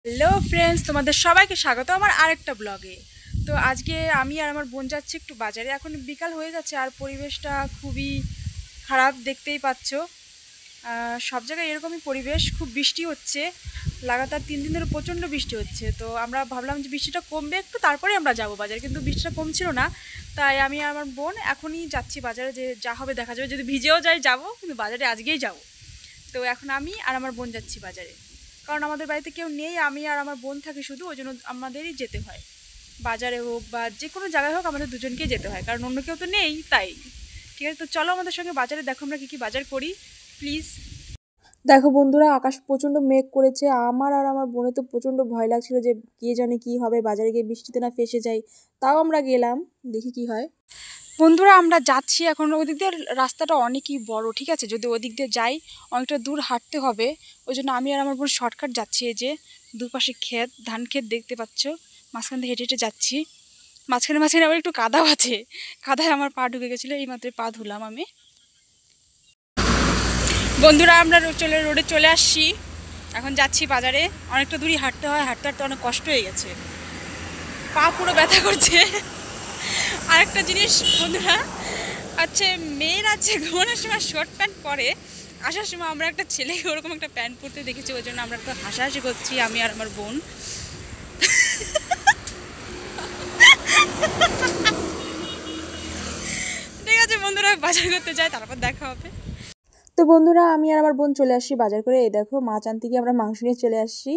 Hello friends, তোমাদের সবাইকে স্বাগত আমার আরেকটা ব্লগে। তো আজকে আমি আর আমার বোন যাচ্ছি একটু বাজারে। এখন বিকাল হয়ে গেছে আর পরিবেশটা খুবই খারাপ, দেখতেই পাচ্ছ। সব জায়গায় এরকমই পরিবেশ, খুব বৃষ্টি হচ্ছে, লাগাতার 3 দিন ধরে প্রচণ্ড বৃষ্টি হচ্ছে। তো আমরা ভাবলাম যে বৃষ্টিটা কমবে একটু, তারপরে আমরা যাবো বাজারে, কিন্তু বৃষ্টিটা কমছিল না। তাই আমি আর আমার বোন এখনই যাচ্ছি বাজারে, যে যা হবে দেখা যাবে, যদি ভিজেও যাই যাবো, কিন্তু বাজারে আজকেই যাবো। তো এখন আমি আর আমার বোন যাচ্ছি বাজারে, কারণ আমাদের বাড়িতে কেউ নেই, আমি আর আমার বোন থাকি শুধু, ওই জন্য আমাদেরই যেতে হয়। বাজারে হোক বা যে কোনো জায়গায় হোক, আমাদের দুজনকেই যেতে হয়, কারণ অন্য কেউ তো নেই। তাই ঠিক আছে, তো চলো আমাদের সঙ্গে বাজারে, দেখো আমরা কী কী বাজার করি প্লিজ। দেখো বন্ধুরা, আকাশ প্রচণ্ড মেঘ করেছে। আমার আর আমার বোনের তো প্রচণ্ড ভয় লাগছিল যে কে জানে কি হবে, বাজারে গিয়ে বৃষ্টিতে না ফেসে যাই। তাও আমরা গেলাম, দেখি কি হয়। বন্ধুরা, আমরা যাচ্ছি এখন। ওদিক দিয়ে রাস্তাটা অনেকই বড়, ঠিক আছে, যদি ওদিক দিয়ে যাই অনেকটা দূর হাঁটতে হবে। ওই জন্য আমি আর আমার বোন শর্টকাট যাচ্ছি। এই যে দুপাশে ক্ষেত, ধান ক্ষেত দেখতে পাচ্ছ, মাঝখান দিয়ে হেঁটে হেঁটে যাচ্ছি। মাঝখানে মাঝখানে আবার একটু কাদাও আছে, কাদায় আমার পা ঢুকে গেছিলো, এইমাত্র পা ধুলাম আমি। বন্ধুরা, আমরা রোডে চলে আসছি, এখন যাচ্ছি বাজারে। অনেকটা দূরই হাঁটতে হয়, হাঁটতে হাঁটতে অনেক কষ্ট হয়ে গেছে, পা পুরো ব্যথা করছে। আরেকটা জিনিস বন্ধুরা, আচ্ছা, মেয়েরা আছে ঘুমানোর সময় শর্ট প্যান্ট পরে, আসার সময় আমরা একটা ছেলেকে ওরকম একটা প্যান্ট পরতে দেখেছি, ওই জন্য আমরা একটু হাসাহাসি করছি আমি আর আমার বোন। ঠিক আছে বন্ধুরা, বাজার করতে যাই, তারপর দেখা হবে। তো বন্ধুরা, আমি আর আমার বোন চলে আসছি বাজার করে। এই দেখো, মাছ আনতে গিয়ে আমরা মাংস নিয়ে চলে আসছি।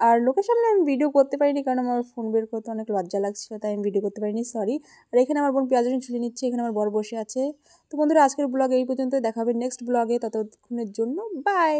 আর লোকের সামনে আমি ভিডিও করতে পারিনি, কারণ আমার ফোন বের করতে অনেক লজ্জা লাগছিল, তাই আমি ভিডিও করতে পারিনি, সরি। আর এখানে আমার বোন পেঁয়াজ রসুন ছুলে নিচ্ছে, এখানে আমার বর বসে আছে। তো বন্ধুরা, আজকের ব্লগ এই পর্যন্ত, দেখা হবে নেক্সট ব্লগে, ততক্ষণের জন্য বাই।